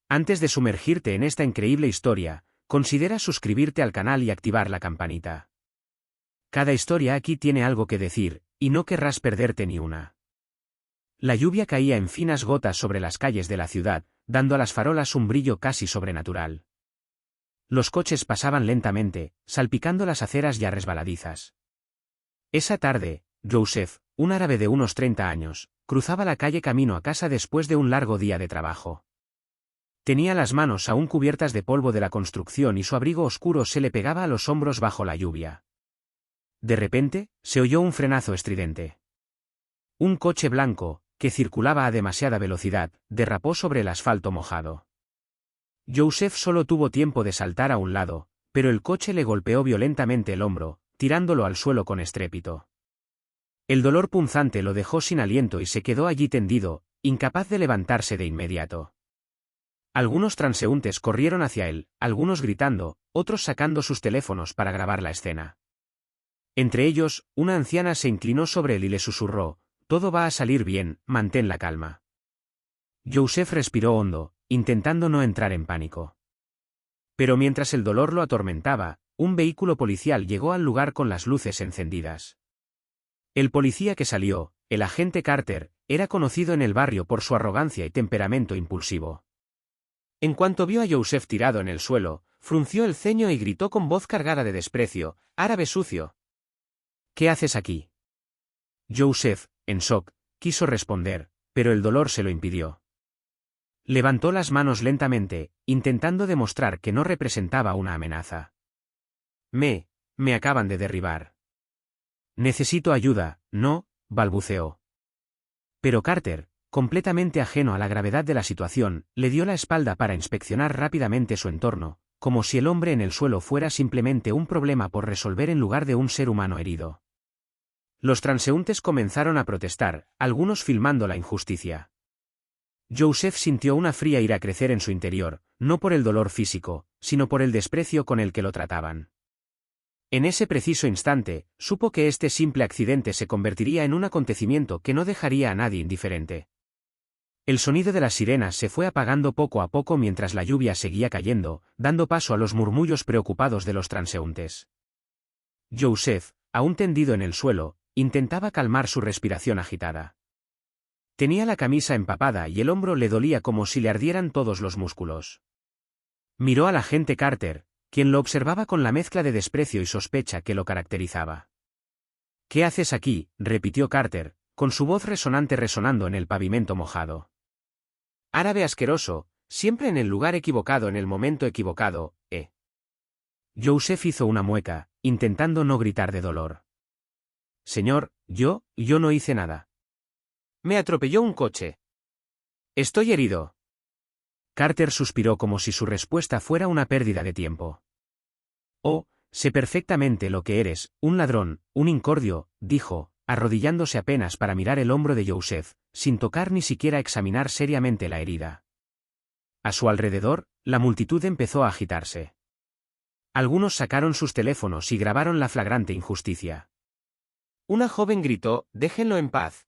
Antes de sumergirte en esta increíble historia, considera suscribirte al canal y activar la campanita. Cada historia aquí tiene algo que decir, y no querrás perderte ni una. La lluvia caía en finas gotas sobre las calles de la ciudad, dando a las farolas un brillo casi sobrenatural. Los coches pasaban lentamente, salpicando las aceras ya resbaladizas. Esa tarde, Joseph, un árabe de unos 30 años, cruzaba la calle camino a casa después de un largo día de trabajo. Tenía las manos aún cubiertas de polvo de la construcción y su abrigo oscuro se le pegaba a los hombros bajo la lluvia. De repente, se oyó un frenazo estridente. Un coche blanco, que circulaba a demasiada velocidad, derrapó sobre el asfalto mojado. Joseph solo tuvo tiempo de saltar a un lado, pero el coche le golpeó violentamente el hombro, tirándolo al suelo con estrépito. El dolor punzante lo dejó sin aliento y se quedó allí tendido, incapaz de levantarse de inmediato. Algunos transeúntes corrieron hacia él, algunos gritando, otros sacando sus teléfonos para grabar la escena. Entre ellos, una anciana se inclinó sobre él y le susurró: «Todo va a salir bien, mantén la calma». Joseph respiró hondo, intentando no entrar en pánico. Pero mientras el dolor lo atormentaba, un vehículo policial llegó al lugar con las luces encendidas. El policía que salió, el agente Carter, era conocido en el barrio por su arrogancia y temperamento impulsivo. En cuanto vio a Joseph tirado en el suelo, frunció el ceño y gritó con voz cargada de desprecio: «¡Árabe sucio! ¿Qué haces aquí?». Joseph, en shock, quiso responder, pero el dolor se lo impidió. Levantó las manos lentamente, intentando demostrar que no representaba una amenaza. Me acaban de derribar. Necesito ayuda, ¿no?, balbuceó. Pero Carter, completamente ajeno a la gravedad de la situación, le dio la espalda para inspeccionar rápidamente su entorno, como si el hombre en el suelo fuera simplemente un problema por resolver en lugar de un ser humano herido. Los transeúntes comenzaron a protestar, algunos filmando la injusticia. Joseph sintió una fría ira crecer en su interior, no por el dolor físico, sino por el desprecio con el que lo trataban. En ese preciso instante, supo que este simple accidente se convertiría en un acontecimiento que no dejaría a nadie indiferente. El sonido de las sirenas se fue apagando poco a poco mientras la lluvia seguía cayendo, dando paso a los murmullos preocupados de los transeúntes. Joseph, aún tendido en el suelo, intentaba calmar su respiración agitada. Tenía la camisa empapada y el hombro le dolía como si le ardieran todos los músculos. Miró al agente Carter, quien lo observaba con la mezcla de desprecio y sospecha que lo caracterizaba. «¿Qué haces aquí?», repitió Carter, con su voz resonante resonando en el pavimento mojado. «Árabe asqueroso, siempre en el lugar equivocado en el momento equivocado, ¿eh?». Joseph hizo una mueca, intentando no gritar de dolor. «Señor, yo no hice nada. Me atropelló un coche. Estoy herido». Carter suspiró como si su respuesta fuera una pérdida de tiempo. «Oh, sé perfectamente lo que eres, un ladrón, un incordio», dijo, arrodillándose apenas para mirar el hombro de Joseph, sin tocar ni siquiera examinar seriamente la herida. A su alrededor, la multitud empezó a agitarse. Algunos sacaron sus teléfonos y grabaron la flagrante injusticia. Una joven gritó: «Déjenlo en paz».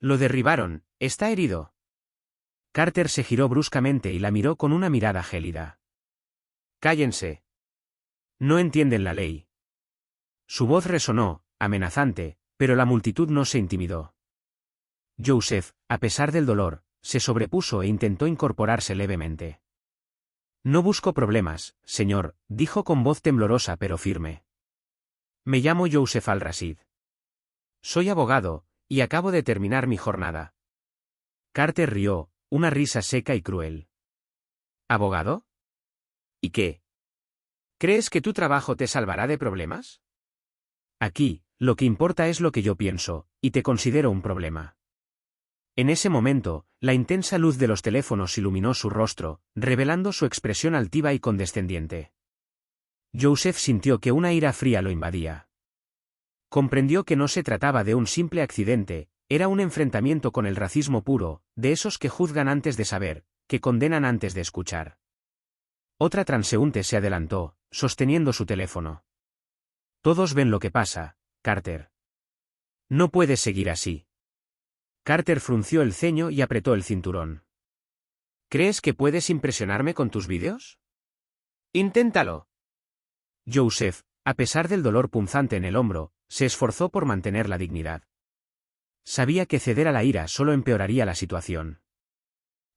«Lo derribaron, está herido». Carter se giró bruscamente y la miró con una mirada gélida. «Cállense. No entienden la ley». Su voz resonó, amenazante, pero la multitud no se intimidó. Joseph, a pesar del dolor, se sobrepuso e intentó incorporarse levemente. «No busco problemas, señor», dijo con voz temblorosa pero firme. «Me llamo Joseph Al-Rashid. Soy abogado, y acabo de terminar mi jornada». Carter rió, una risa seca y cruel. «¿Abogado? ¿Y qué? ¿Crees que tu trabajo te salvará de problemas? Aquí, lo que importa es lo que yo pienso, y te considero un problema». En ese momento, la intensa luz de los teléfonos iluminó su rostro, revelando su expresión altiva y condescendiente. Joseph sintió que una ira fría lo invadía. Comprendió que no se trataba de un simple accidente, era un enfrentamiento con el racismo puro, de esos que juzgan antes de saber, que condenan antes de escuchar. Otra transeúnte se adelantó, sosteniendo su teléfono. «Todos ven lo que pasa, Carter. No puedes seguir así». Carter frunció el ceño y apretó el cinturón. ¿Crees que puedes impresionarme con tus vídeos? Inténtalo. Joseph, a pesar del dolor punzante en el hombro, se esforzó por mantener la dignidad. Sabía que ceder a la ira solo empeoraría la situación.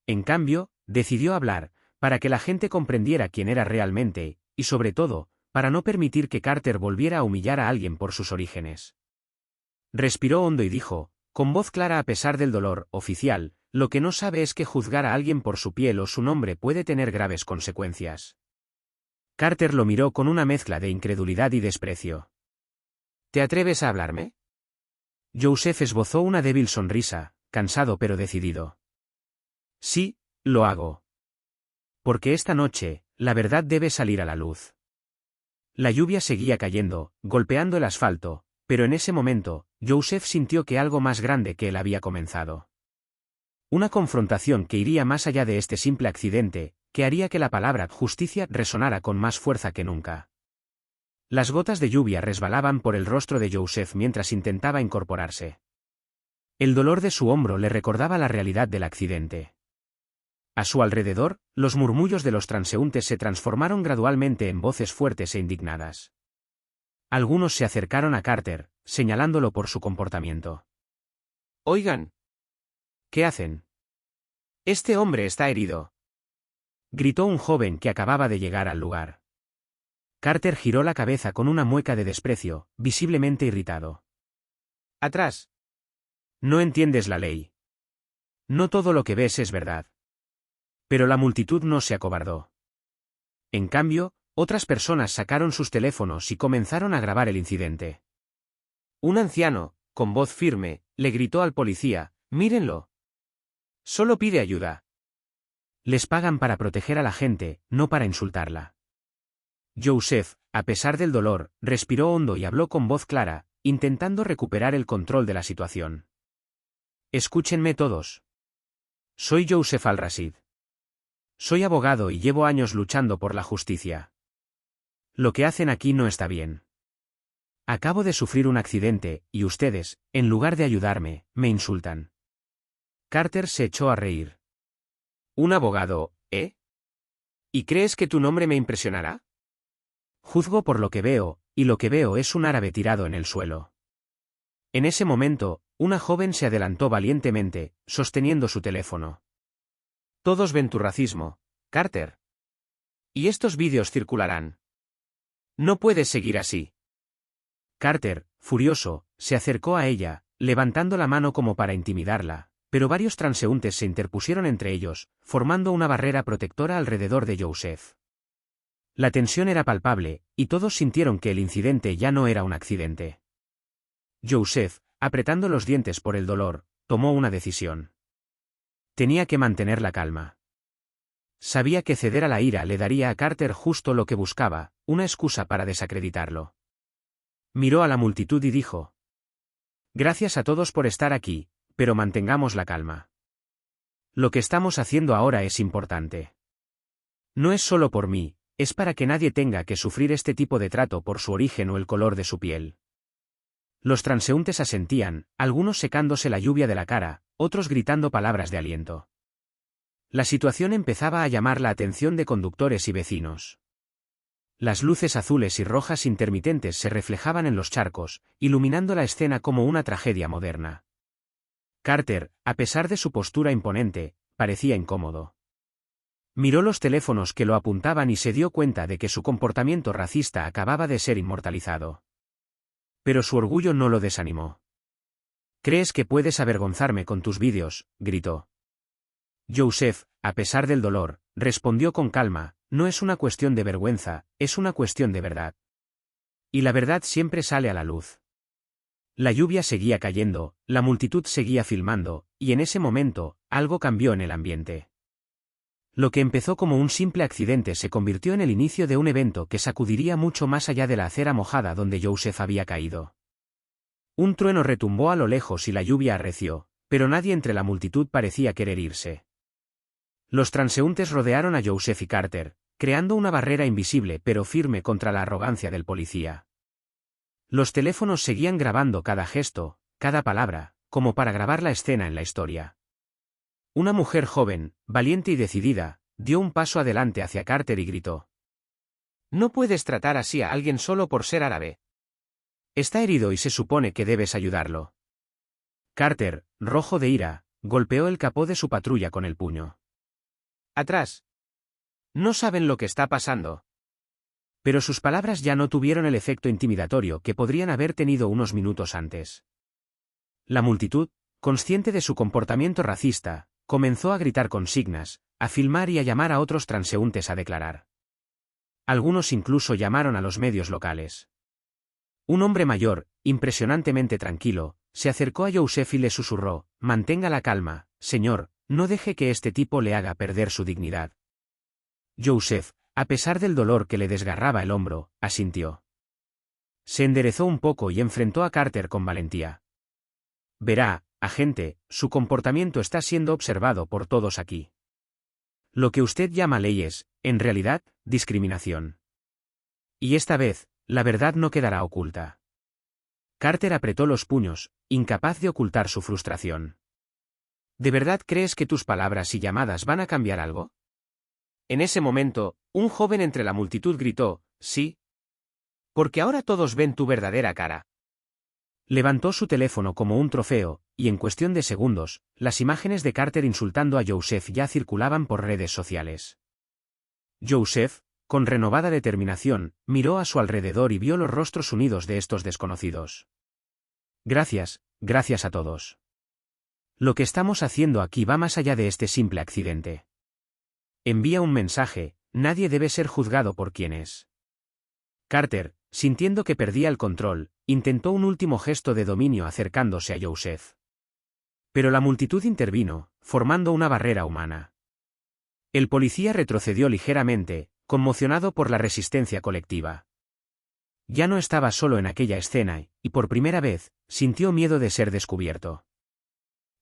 En cambio, decidió hablar, para que la gente comprendiera quién era realmente, y sobre todo, para no permitir que Carter volviera a humillar a alguien por sus orígenes. Respiró hondo y dijo, con voz clara a pesar del dolor, oficial, lo que no sabe es que juzgar a alguien por su piel o su nombre puede tener graves consecuencias. Carter lo miró con una mezcla de incredulidad y desprecio. ¿Te atreves a hablarme? Joseph esbozó una débil sonrisa, cansado pero decidido. Sí, lo hago. Porque esta noche, la verdad debe salir a la luz. La lluvia seguía cayendo, golpeando el asfalto, pero en ese momento, Joseph sintió que algo más grande que él había comenzado. Una confrontación que iría más allá de este simple accidente, que haría que la palabra justicia resonara con más fuerza que nunca. Las gotas de lluvia resbalaban por el rostro de Joseph mientras intentaba incorporarse. El dolor de su hombro le recordaba la realidad del accidente. A su alrededor, los murmullos de los transeúntes se transformaron gradualmente en voces fuertes e indignadas. Algunos se acercaron a Carter, señalándolo por su comportamiento. «Oigan. ¿Qué hacen? Este hombre está herido», gritó un joven que acababa de llegar al lugar. Carter giró la cabeza con una mueca de desprecio, visiblemente irritado. «Atrás. No entiendes la ley. No todo lo que ves es verdad». Pero la multitud no se acobardó. En cambio, otras personas sacaron sus teléfonos y comenzaron a grabar el incidente. Un anciano, con voz firme, le gritó al policía, «Mírenlo. Solo pide ayuda». Les pagan para proteger a la gente, no para insultarla. Joseph, a pesar del dolor, respiró hondo y habló con voz clara, intentando recuperar el control de la situación. «Escúchenme todos. Soy Joseph Al-Rashid. Soy abogado y llevo años luchando por la justicia. Lo que hacen aquí no está bien. Acabo de sufrir un accidente, y ustedes, en lugar de ayudarme, me insultan». Carter se echó a reír. «¿Un abogado, eh? ¿Y crees que tu nombre me impresionará? Juzgo por lo que veo, y lo que veo es un árabe tirado en el suelo». En ese momento, una joven se adelantó valientemente, sosteniendo su teléfono. «Todos ven tu racismo, Carter. Y estos vídeos circularán. No puedes seguir así». Carter, furioso, se acercó a ella, levantando la mano como para intimidarla, pero varios transeúntes se interpusieron entre ellos, formando una barrera protectora alrededor de Joseph. La tensión era palpable, y todos sintieron que el incidente ya no era un accidente. Joseph, apretando los dientes por el dolor, tomó una decisión. Tenía que mantener la calma. Sabía que ceder a la ira le daría a Carter justo lo que buscaba, una excusa para desacreditarlo. Miró a la multitud y dijo: «Gracias a todos por estar aquí, pero mantengamos la calma. Lo que estamos haciendo ahora es importante. No es solo por mí, es para que nadie tenga que sufrir este tipo de trato por su origen o el color de su piel». Los transeúntes asentían, algunos secándose la lluvia de la cara, otros gritando palabras de aliento. La situación empezaba a llamar la atención de conductores y vecinos. Las luces azules y rojas intermitentes se reflejaban en los charcos, iluminando la escena como una tragedia moderna. Carter, a pesar de su postura imponente, parecía incómodo. Miró los teléfonos que lo apuntaban y se dio cuenta de que su comportamiento racista acababa de ser inmortalizado. Pero su orgullo no lo desanimó. «¿Crees que puedes avergonzarme con tus vídeos?», gritó. Joseph, a pesar del dolor, respondió con calma: «No es una cuestión de vergüenza, es una cuestión de verdad. Y la verdad siempre sale a la luz». La lluvia seguía cayendo, la multitud seguía filmando, y en ese momento, algo cambió en el ambiente. Lo que empezó como un simple accidente se convirtió en el inicio de un evento que sacudiría mucho más allá de la acera mojada donde Joseph había caído. Un trueno retumbó a lo lejos y la lluvia arreció, pero nadie entre la multitud parecía querer irse. Los transeúntes rodearon a Joseph y Carter, creando una barrera invisible pero firme contra la arrogancia del policía. Los teléfonos seguían grabando cada gesto, cada palabra, como para grabar la escena en la historia. Una mujer joven, valiente y decidida, dio un paso adelante hacia Carter y gritó. No puedes tratar así a alguien solo por ser árabe. Está herido y se supone que debes ayudarlo. Carter, rojo de ira, golpeó el capó de su patrulla con el puño. Atrás. No saben lo que está pasando. Pero sus palabras ya no tuvieron el efecto intimidatorio que podrían haber tenido unos minutos antes. La multitud, consciente de su comportamiento racista, comenzó a gritar consignas, a filmar y a llamar a otros transeúntes a declarar. Algunos incluso llamaron a los medios locales. Un hombre mayor, impresionantemente tranquilo, se acercó a Youssef y le susurró, mantenga la calma, señor, no deje que este tipo le haga perder su dignidad. Youssef, a pesar del dolor que le desgarraba el hombro, asintió. Se enderezó un poco y enfrentó a Carter con valentía. Verá, agente, su comportamiento está siendo observado por todos aquí. Lo que usted llama ley es, en realidad, discriminación. Y esta vez, la verdad no quedará oculta. Carter apretó los puños, incapaz de ocultar su frustración. ¿De verdad crees que tus palabras y llamadas van a cambiar algo? En ese momento, un joven entre la multitud gritó, sí. Porque ahora todos ven tu verdadera cara. Levantó su teléfono como un trofeo, y en cuestión de segundos, las imágenes de Carter insultando a Youssef ya circulaban por redes sociales. Youssef, con renovada determinación, miró a su alrededor y vio los rostros unidos de estos desconocidos. Gracias a todos. Lo que estamos haciendo aquí va más allá de este simple accidente. Envía un mensaje, nadie debe ser juzgado por quien es. Carter, sintiendo que perdía el control, intentó un último gesto de dominio acercándose a Youssef. Pero la multitud intervino, formando una barrera humana. El policía retrocedió ligeramente, conmocionado por la resistencia colectiva. Ya no estaba solo en aquella escena y, por primera vez, sintió miedo de ser descubierto.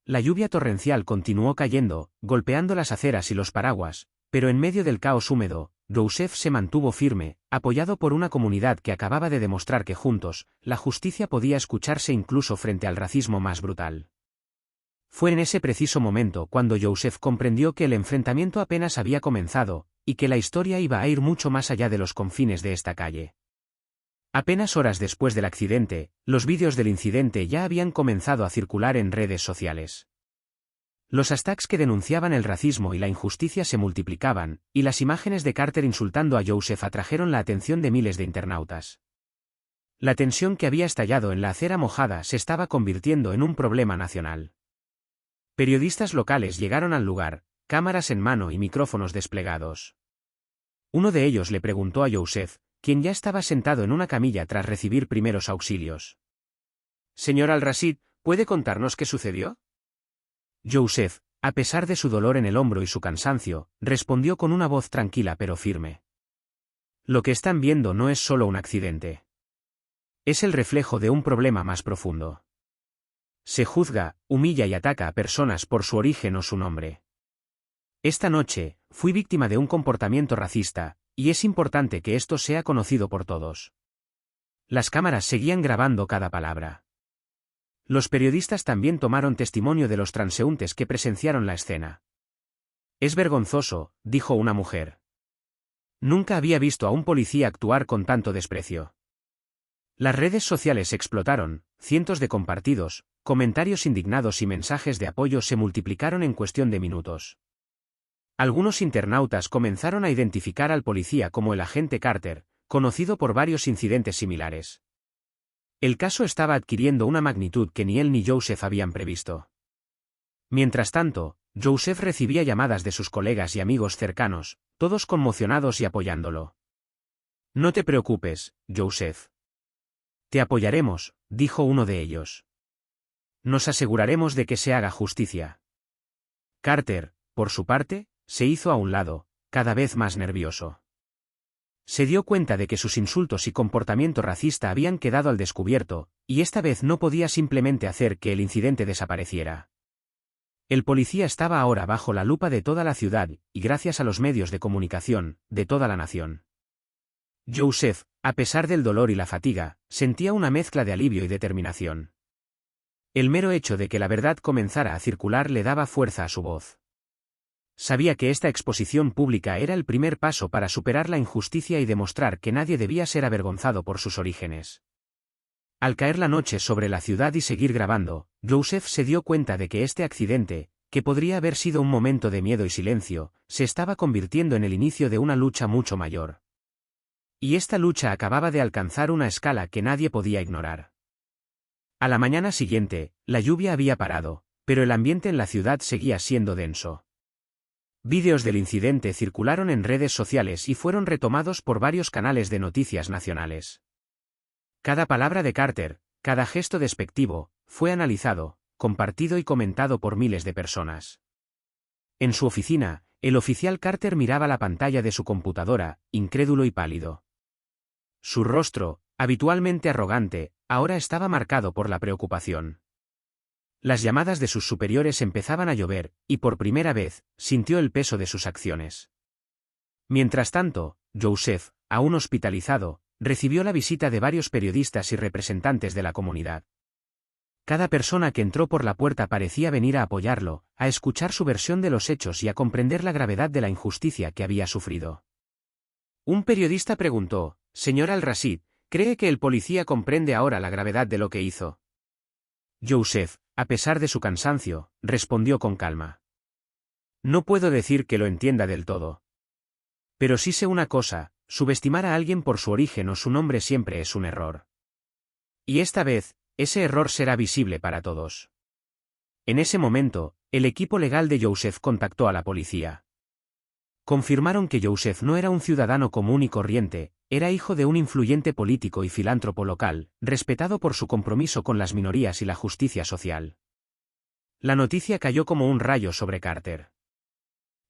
La lluvia torrencial continuó cayendo, golpeando las aceras y los paraguas, pero en medio del caos húmedo, Youssef se mantuvo firme, apoyado por una comunidad que acababa de demostrar que juntos, la justicia podía escucharse incluso frente al racismo más brutal. Fue en ese preciso momento cuando Youssef comprendió que el enfrentamiento apenas había comenzado, y que la historia iba a ir mucho más allá de los confines de esta calle. Apenas horas después del accidente, los vídeos del incidente ya habían comenzado a circular en redes sociales. Los hashtags que denunciaban el racismo y la injusticia se multiplicaban, y las imágenes de Carter insultando a Youssef atrajeron la atención de miles de internautas. La tensión que había estallado en la acera mojada se estaba convirtiendo en un problema nacional. Periodistas locales llegaron al lugar, cámaras en mano y micrófonos desplegados. Uno de ellos le preguntó a Youssef, quien ya estaba sentado en una camilla tras recibir primeros auxilios. «Señor Al-Rashid, ¿puede contarnos qué sucedió?» Youssef, a pesar de su dolor en el hombro y su cansancio, respondió con una voz tranquila pero firme. «Lo que están viendo no es solo un accidente. Es el reflejo de un problema más profundo. Se juzga, humilla y ataca a personas por su origen o su nombre. Esta noche, fui víctima de un comportamiento racista, y es importante que esto sea conocido por todos». Las cámaras seguían grabando cada palabra. Los periodistas también tomaron testimonio de los transeúntes que presenciaron la escena. «Es vergonzoso», dijo una mujer. «Nunca había visto a un policía actuar con tanto desprecio». Las redes sociales explotaron, cientos de compartidos, comentarios indignados y mensajes de apoyo se multiplicaron en cuestión de minutos. Algunos internautas comenzaron a identificar al policía como el agente Carter, conocido por varios incidentes similares. El caso estaba adquiriendo una magnitud que ni él ni Youssef habían previsto. Mientras tanto, Youssef recibía llamadas de sus colegas y amigos cercanos, todos conmocionados y apoyándolo. «No te preocupes, Youssef. Te apoyaremos», dijo uno de ellos. «Nos aseguraremos de que se haga justicia». Carter, por su parte, se hizo a un lado, cada vez más nervioso. Se dio cuenta de que sus insultos y comportamiento racista habían quedado al descubierto, y esta vez no podía simplemente hacer que el incidente desapareciera. El policía estaba ahora bajo la lupa de toda la ciudad, y gracias a los medios de comunicación, de toda la nación. Youssef, a pesar del dolor y la fatiga, sentía una mezcla de alivio y determinación. El mero hecho de que la verdad comenzara a circular le daba fuerza a su voz. Sabía que esta exposición pública era el primer paso para superar la injusticia y demostrar que nadie debía ser avergonzado por sus orígenes. Al caer la noche sobre la ciudad y seguir grabando, Joseph se dio cuenta de que este accidente, que podría haber sido un momento de miedo y silencio, se estaba convirtiendo en el inicio de una lucha mucho mayor. Y esta lucha acababa de alcanzar una escala que nadie podía ignorar. A la mañana siguiente, la lluvia había parado, pero el ambiente en la ciudad seguía siendo denso. Vídeos del incidente circularon en redes sociales y fueron retomados por varios canales de noticias nacionales. Cada palabra de Carter, cada gesto despectivo, fue analizado, compartido y comentado por miles de personas. En su oficina, el oficial Carter miraba la pantalla de su computadora, incrédulo y pálido. Su rostro, habitualmente arrogante, ahora estaba marcado por la preocupación. Las llamadas de sus superiores empezaban a llover, y por primera vez, sintió el peso de sus acciones. Mientras tanto, Joseph, aún hospitalizado, recibió la visita de varios periodistas y representantes de la comunidad. Cada persona que entró por la puerta parecía venir a apoyarlo, a escuchar su versión de los hechos y a comprender la gravedad de la injusticia que había sufrido. Un periodista preguntó: «Señor Al-Rashid, ¿cree que el policía comprende ahora la gravedad de lo que hizo?» Joseph, a pesar de su cansancio, respondió con calma: «No puedo decir que lo entienda del todo. Pero sí sé una cosa, subestimar a alguien por su origen o su nombre siempre es un error. Y esta vez, ese error será visible para todos». En ese momento, el equipo legal de Joseph contactó a la policía. Confirmaron que Joseph no era un ciudadano común y corriente, era hijo de un influyente político y filántropo local, respetado por su compromiso con las minorías y la justicia social. La noticia cayó como un rayo sobre Carter.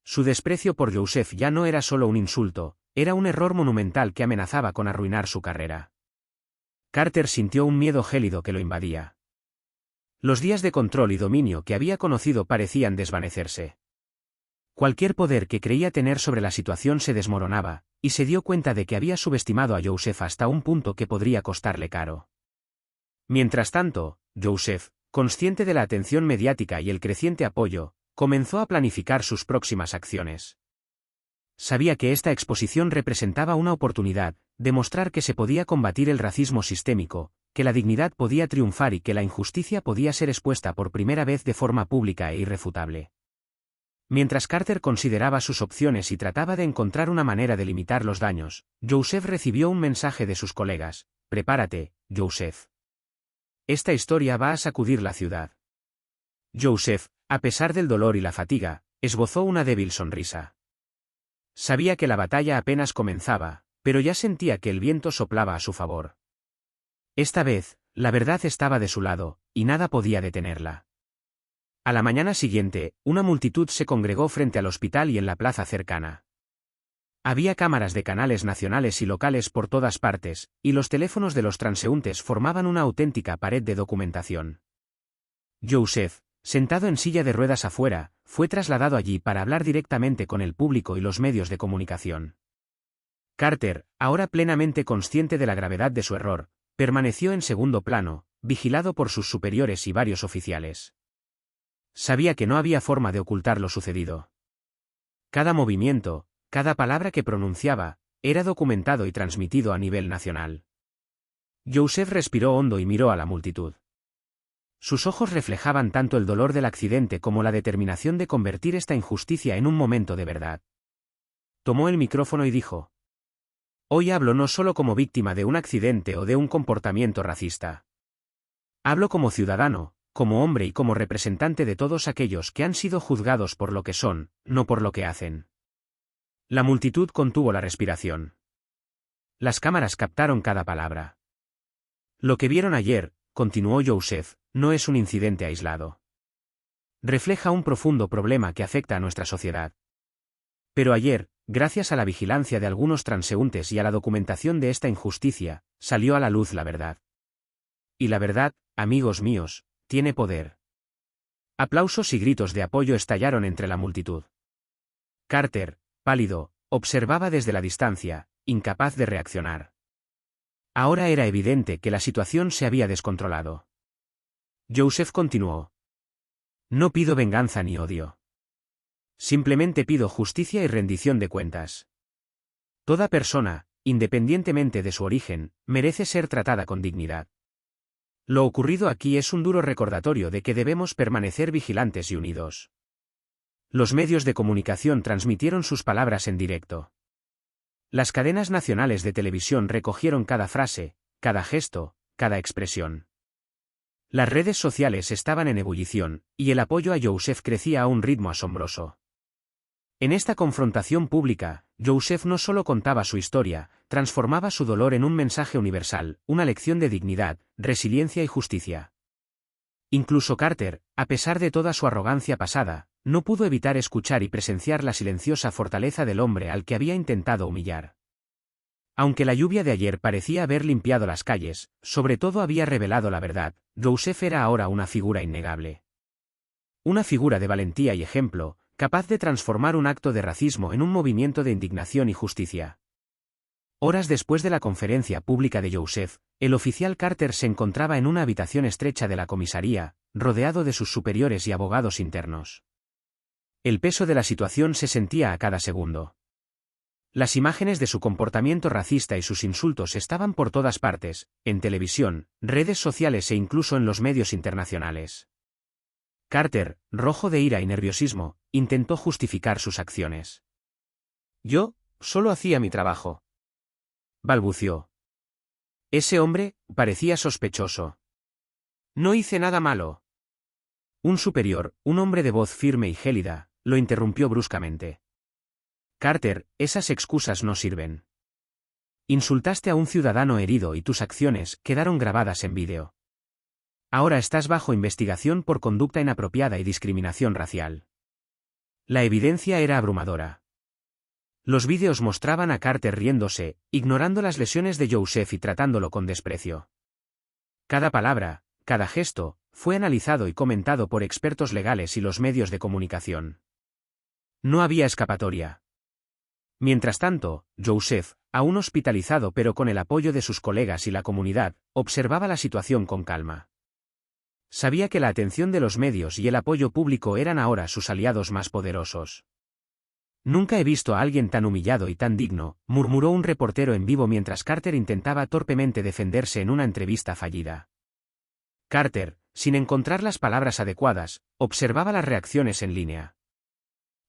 Su desprecio por Joseph ya no era solo un insulto, era un error monumental que amenazaba con arruinar su carrera. Carter sintió un miedo gélido que lo invadía. Los días de control y dominio que había conocido parecían desvanecerse. Cualquier poder que creía tener sobre la situación se desmoronaba, y se dio cuenta de que había subestimado a Joseph hasta un punto que podría costarle caro. Mientras tanto, Joseph, consciente de la atención mediática y el creciente apoyo, comenzó a planificar sus próximas acciones. Sabía que esta exposición representaba una oportunidad, demostrar que se podía combatir el racismo sistémico, que la dignidad podía triunfar y que la injusticia podía ser expuesta por primera vez de forma pública e irrefutable. Mientras Carter consideraba sus opciones y trataba de encontrar una manera de limitar los daños, Joseph recibió un mensaje de sus colegas: «Prepárate, Joseph. Esta historia va a sacudir la ciudad». Joseph, a pesar del dolor y la fatiga, esbozó una débil sonrisa. Sabía que la batalla apenas comenzaba, pero ya sentía que el viento soplaba a su favor. Esta vez, la verdad estaba de su lado, y nada podía detenerla. A la mañana siguiente, una multitud se congregó frente al hospital y en la plaza cercana. Había cámaras de canales nacionales y locales por todas partes, y los teléfonos de los transeúntes formaban una auténtica pared de documentación. Joseph, sentado en silla de ruedas afuera, fue trasladado allí para hablar directamente con el público y los medios de comunicación. Carter, ahora plenamente consciente de la gravedad de su error, permaneció en segundo plano, vigilado por sus superiores y varios oficiales. Sabía que no había forma de ocultar lo sucedido. Cada movimiento, cada palabra que pronunciaba, era documentado y transmitido a nivel nacional. Joseph respiró hondo y miró a la multitud. Sus ojos reflejaban tanto el dolor del accidente como la determinación de convertir esta injusticia en un momento de verdad. Tomó el micrófono y dijo: «Hoy hablo no solo como víctima de un accidente o de un comportamiento racista. Hablo como ciudadano, como hombre y como representante de todos aquellos que han sido juzgados por lo que son, no por lo que hacen». La multitud contuvo la respiración. Las cámaras captaron cada palabra. «Lo que vieron ayer», continuó Joseph, «no es un incidente aislado. Refleja un profundo problema que afecta a nuestra sociedad. Pero ayer, gracias a la vigilancia de algunos transeúntes y a la documentación de esta injusticia, salió a la luz la verdad. Y la verdad, amigos míos, tiene poder». Aplausos y gritos de apoyo estallaron entre la multitud. Carter, pálido, observaba desde la distancia, incapaz de reaccionar. Ahora era evidente que la situación se había descontrolado. Joseph continuó: «No pido venganza ni odio. Simplemente pido justicia y rendición de cuentas. Toda persona, independientemente de su origen, merece ser tratada con dignidad. Lo ocurrido aquí es un duro recordatorio de que debemos permanecer vigilantes y unidos. Los medios de comunicación transmitieron sus palabras en directo. Las cadenas nacionales de televisión recogieron cada frase, cada gesto, cada expresión. Las redes sociales estaban en ebullición, y el apoyo a Youssef crecía a un ritmo asombroso. En esta confrontación pública, Youssef no solo contaba su historia, transformaba su dolor en un mensaje universal, una lección de dignidad, resiliencia y justicia. Incluso Carter, a pesar de toda su arrogancia pasada, no pudo evitar escuchar y presenciar la silenciosa fortaleza del hombre al que había intentado humillar. Aunque la lluvia de ayer parecía haber limpiado las calles, sobre todo había revelado la verdad, Youssef era ahora una figura innegable. Una figura de valentía y ejemplo, capaz de transformar un acto de racismo en un movimiento de indignación y justicia. Horas después de la conferencia pública de Youssef, el oficial Carter se encontraba en una habitación estrecha de la comisaría, rodeado de sus superiores y abogados internos. El peso de la situación se sentía a cada segundo. Las imágenes de su comportamiento racista y sus insultos estaban por todas partes, en televisión, redes sociales e incluso en los medios internacionales. Carter, rojo de ira y nerviosismo, intentó justificar sus acciones. «Yo, solo hacía mi trabajo», balbució. Ese hombre parecía sospechoso. «No hice nada malo». Un superior, un hombre de voz firme y gélida, lo interrumpió bruscamente. «Carter, esas excusas no sirven. Insultaste a un ciudadano herido y tus acciones quedaron grabadas en vídeo. Ahora estás bajo investigación por conducta inapropiada y discriminación racial». La evidencia era abrumadora. Los vídeos mostraban a Carter riéndose, ignorando las lesiones de Youssef y tratándolo con desprecio. Cada palabra, cada gesto, fue analizado y comentado por expertos legales y los medios de comunicación. No había escapatoria. Mientras tanto, Youssef, aún hospitalizado pero con el apoyo de sus colegas y la comunidad, observaba la situación con calma. Sabía que la atención de los medios y el apoyo público eran ahora sus aliados más poderosos. «Nunca he visto a alguien tan humillado y tan digno», murmuró un reportero en vivo mientras Carter intentaba torpemente defenderse en una entrevista fallida. Carter, sin encontrar las palabras adecuadas, observaba las reacciones en línea.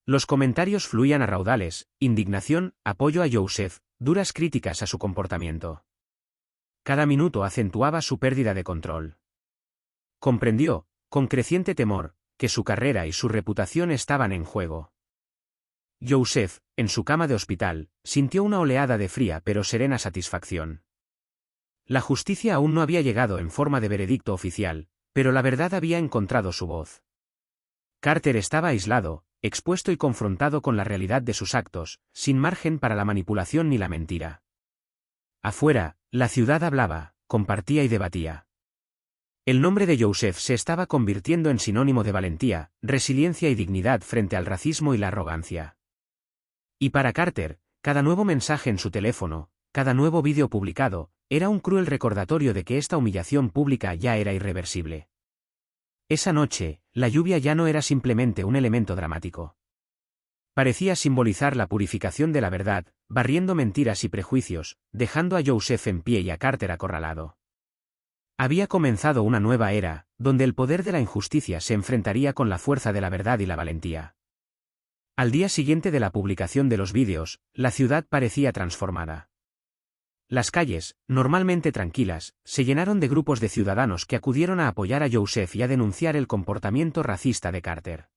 Los comentarios fluían a raudales, indignación, apoyo a Youssef, duras críticas a su comportamiento. Cada minuto acentuaba su pérdida de control. Comprendió, con creciente temor, que su carrera y su reputación estaban en juego. Youssef, en su cama de hospital, sintió una oleada de fría pero serena satisfacción. La justicia aún no había llegado en forma de veredicto oficial, pero la verdad había encontrado su voz. Carter estaba aislado, expuesto y confrontado con la realidad de sus actos, sin margen para la manipulación ni la mentira. Afuera, la ciudad hablaba, compartía y debatía. El nombre de Youssef se estaba convirtiendo en sinónimo de valentía, resiliencia y dignidad frente al racismo y la arrogancia. Y para Carter, cada nuevo mensaje en su teléfono, cada nuevo vídeo publicado, era un cruel recordatorio de que esta humillación pública ya era irreversible. Esa noche, la lluvia ya no era simplemente un elemento dramático. Parecía simbolizar la purificación de la verdad, barriendo mentiras y prejuicios, dejando a Youssef en pie y a Carter acorralado. Había comenzado una nueva era, donde el poder de la injusticia se enfrentaría con la fuerza de la verdad y la valentía. Al día siguiente de la publicación de los vídeos, la ciudad parecía transformada. Las calles, normalmente tranquilas, se llenaron de grupos de ciudadanos que acudieron a apoyar a Youssef y a denunciar el comportamiento racista de Carter.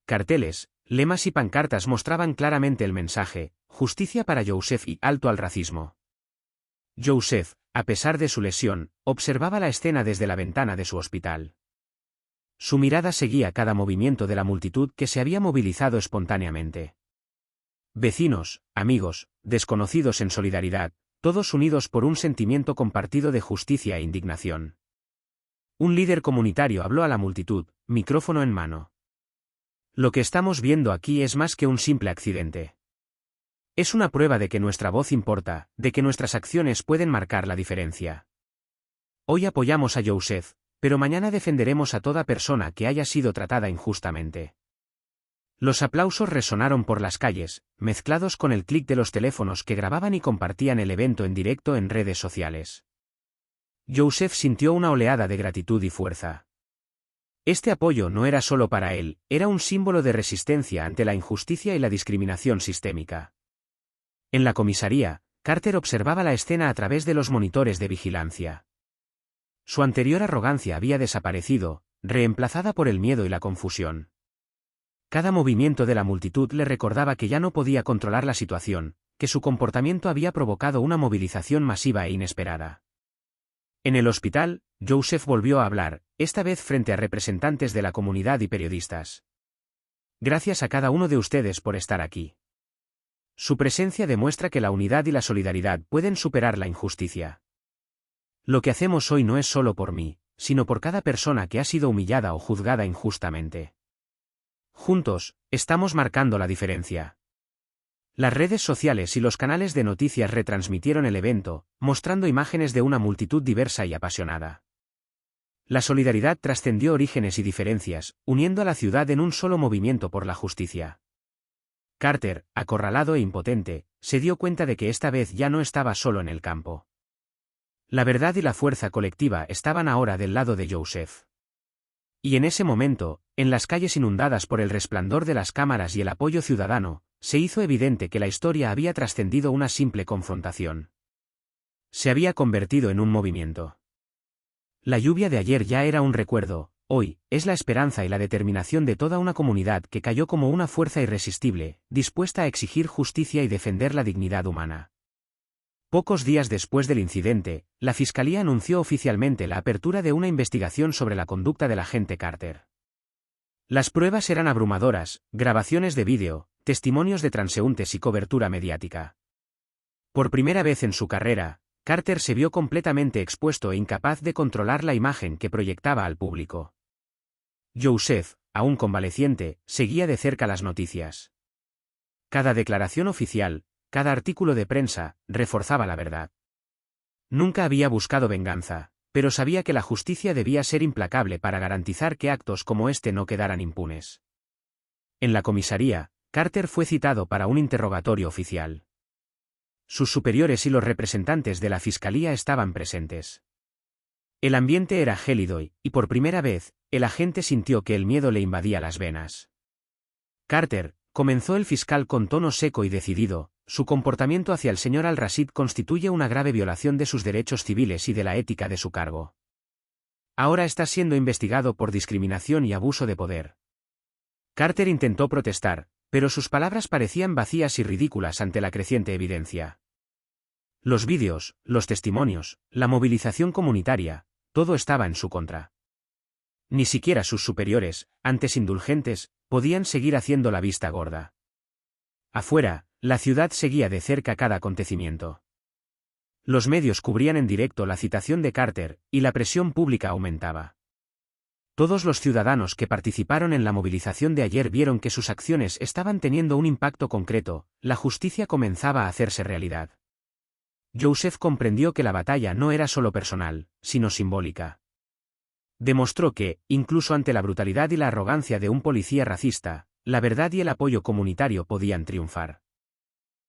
Carteles, lemas y pancartas mostraban claramente el mensaje: justicia para Youssef y alto al racismo. Youssef, a pesar de su lesión, observaba la escena desde la ventana de su hospital. Su mirada seguía cada movimiento de la multitud que se había movilizado espontáneamente. Vecinos, amigos, desconocidos en solidaridad, todos unidos por un sentimiento compartido de justicia e indignación. Un líder comunitario habló a la multitud, micrófono en mano. Lo que estamos viendo aquí es más que un simple accidente. Es una prueba de que nuestra voz importa, de que nuestras acciones pueden marcar la diferencia. Hoy apoyamos a Youssef, pero mañana defenderemos a toda persona que haya sido tratada injustamente. Los aplausos resonaron por las calles, mezclados con el clic de los teléfonos que grababan y compartían el evento en directo en redes sociales. Joseph sintió una oleada de gratitud y fuerza. Este apoyo no era solo para él, era un símbolo de resistencia ante la injusticia y la discriminación sistémica. En la comisaría, Carter observaba la escena a través de los monitores de vigilancia. Su anterior arrogancia había desaparecido, reemplazada por el miedo y la confusión. Cada movimiento de la multitud le recordaba que ya no podía controlar la situación, que su comportamiento había provocado una movilización masiva e inesperada. En el hospital, Joseph volvió a hablar, esta vez frente a representantes de la comunidad y periodistas. Gracias a cada uno de ustedes por estar aquí. Su presencia demuestra que la unidad y la solidaridad pueden superar la injusticia. Lo que hacemos hoy no es solo por mí, sino por cada persona que ha sido humillada o juzgada injustamente. Juntos, estamos marcando la diferencia. Las redes sociales y los canales de noticias retransmitieron el evento, mostrando imágenes de una multitud diversa y apasionada. La solidaridad trascendió orígenes y diferencias, uniendo a la ciudad en un solo movimiento por la justicia. Carter, acorralado e impotente, se dio cuenta de que esta vez ya no estaba solo en el campo. La verdad y la fuerza colectiva estaban ahora del lado de Joseph. Y en ese momento, en las calles inundadas por el resplandor de las cámaras y el apoyo ciudadano, se hizo evidente que la historia había trascendido una simple confrontación. Se había convertido en un movimiento. La lluvia de ayer ya era un recuerdo, hoy, es la esperanza y la determinación de toda una comunidad que cayó como una fuerza irresistible, dispuesta a exigir justicia y defender la dignidad humana. Pocos días después del incidente, la Fiscalía anunció oficialmente la apertura de una investigación sobre la conducta del agente Carter. Las pruebas eran abrumadoras, grabaciones de vídeo, testimonios de transeúntes y cobertura mediática. Por primera vez en su carrera, Carter se vio completamente expuesto e incapaz de controlar la imagen que proyectaba al público. Joseph, aún convaleciente, seguía de cerca las noticias. Cada declaración oficial, cada artículo de prensa, reforzaba la verdad. Nunca había buscado venganza, pero sabía que la justicia debía ser implacable para garantizar que actos como este no quedaran impunes. En la comisaría, Carter fue citado para un interrogatorio oficial. Sus superiores y los representantes de la fiscalía estaban presentes. El ambiente era gélido y, por primera vez, el agente sintió que el miedo le invadía las venas. Carter, comenzó el fiscal con tono seco y decidido, su comportamiento hacia el señor Al-Rashid constituye una grave violación de sus derechos civiles y de la ética de su cargo. Ahora está siendo investigado por discriminación y abuso de poder. Carter intentó protestar, pero sus palabras parecían vacías y ridículas ante la creciente evidencia. Los vídeos, los testimonios, la movilización comunitaria, todo estaba en su contra. Ni siquiera sus superiores, antes indulgentes, podían seguir haciendo la vista gorda. Afuera, la ciudad seguía de cerca cada acontecimiento. Los medios cubrían en directo la citación de Carter, y la presión pública aumentaba. Todos los ciudadanos que participaron en la movilización de ayer vieron que sus acciones estaban teniendo un impacto concreto, la justicia comenzaba a hacerse realidad. Joseph comprendió que la batalla no era solo personal, sino simbólica. Demostró que, incluso ante la brutalidad y la arrogancia de un policía racista, la verdad y el apoyo comunitario podían triunfar.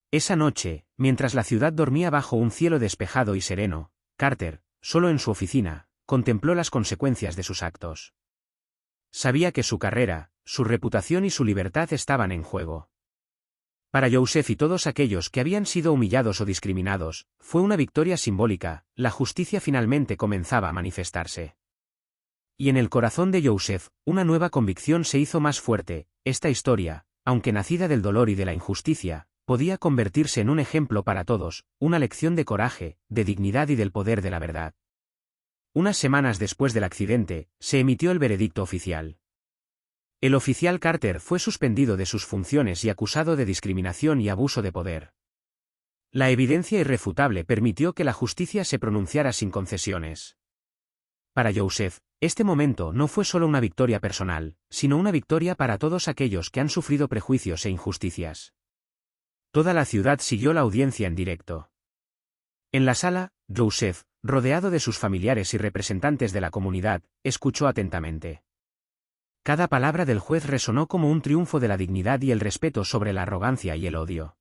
Esa noche, mientras la ciudad dormía bajo un cielo despejado y sereno, Carter, solo en su oficina, contempló las consecuencias de sus actos. Sabía que su carrera, su reputación y su libertad estaban en juego. Para Joseph y todos aquellos que habían sido humillados o discriminados, fue una victoria simbólica, la justicia finalmente comenzaba a manifestarse. Y en el corazón de Joseph, una nueva convicción se hizo más fuerte: esta historia, aunque nacida del dolor y de la injusticia, podía convertirse en un ejemplo para todos, una lección de coraje, de dignidad y del poder de la verdad. Unas semanas después del accidente, se emitió el veredicto oficial. El oficial Carter fue suspendido de sus funciones y acusado de discriminación y abuso de poder. La evidencia irrefutable permitió que la justicia se pronunciara sin concesiones. Para Joseph, este momento no fue solo una victoria personal, sino una victoria para todos aquellos que han sufrido prejuicios e injusticias. Toda la ciudad siguió la audiencia en directo. En la sala, Joseph, rodeado de sus familiares y representantes de la comunidad, escuchó atentamente. Cada palabra del juez resonó como un triunfo de la dignidad y el respeto sobre la arrogancia y el odio.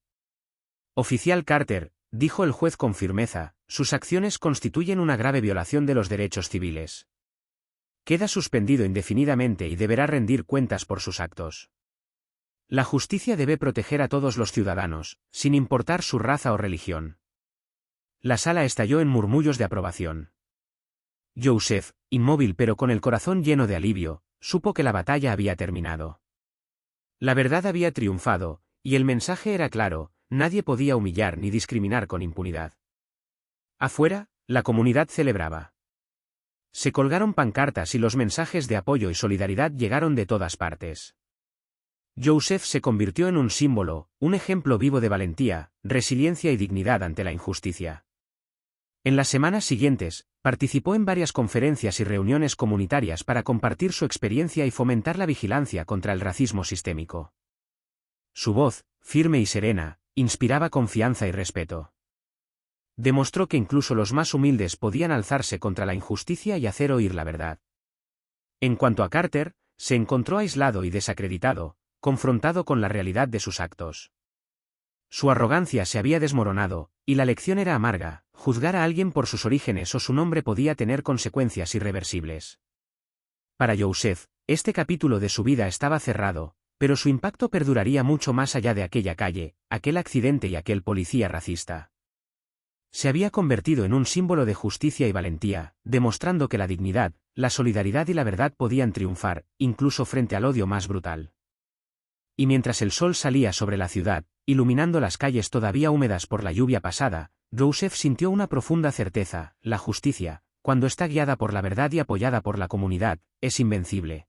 Oficial Carter, dijo el juez con firmeza, sus acciones constituyen una grave violación de los derechos civiles. Queda suspendido indefinidamente y deberá rendir cuentas por sus actos. La justicia debe proteger a todos los ciudadanos, sin importar su raza o religión. La sala estalló en murmullos de aprobación. Joseph, inmóvil pero con el corazón lleno de alivio, supo que la batalla había terminado. La verdad había triunfado, y el mensaje era claro: nadie podía humillar ni discriminar con impunidad. Afuera, la comunidad celebraba. Se colgaron pancartas y los mensajes de apoyo y solidaridad llegaron de todas partes. Joseph se convirtió en un símbolo, un ejemplo vivo de valentía, resiliencia y dignidad ante la injusticia. En las semanas siguientes, participó en varias conferencias y reuniones comunitarias para compartir su experiencia y fomentar la vigilancia contra el racismo sistémico. Su voz, firme y serena, inspiraba confianza y respeto. Demostró que incluso los más humildes podían alzarse contra la injusticia y hacer oír la verdad. En cuanto a Carter, se encontró aislado y desacreditado, confrontado con la realidad de sus actos. Su arrogancia se había desmoronado, y la lección era amarga: juzgar a alguien por sus orígenes o su nombre podía tener consecuencias irreversibles. Para Joseph, este capítulo de su vida estaba cerrado, pero su impacto perduraría mucho más allá de aquella calle, aquel accidente y aquel policía racista. Se había convertido en un símbolo de justicia y valentía, demostrando que la dignidad, la solidaridad y la verdad podían triunfar, incluso frente al odio más brutal. Y mientras el sol salía sobre la ciudad, iluminando las calles todavía húmedas por la lluvia pasada, Joseph sintió una profunda certeza: la justicia, cuando está guiada por la verdad y apoyada por la comunidad, es invencible.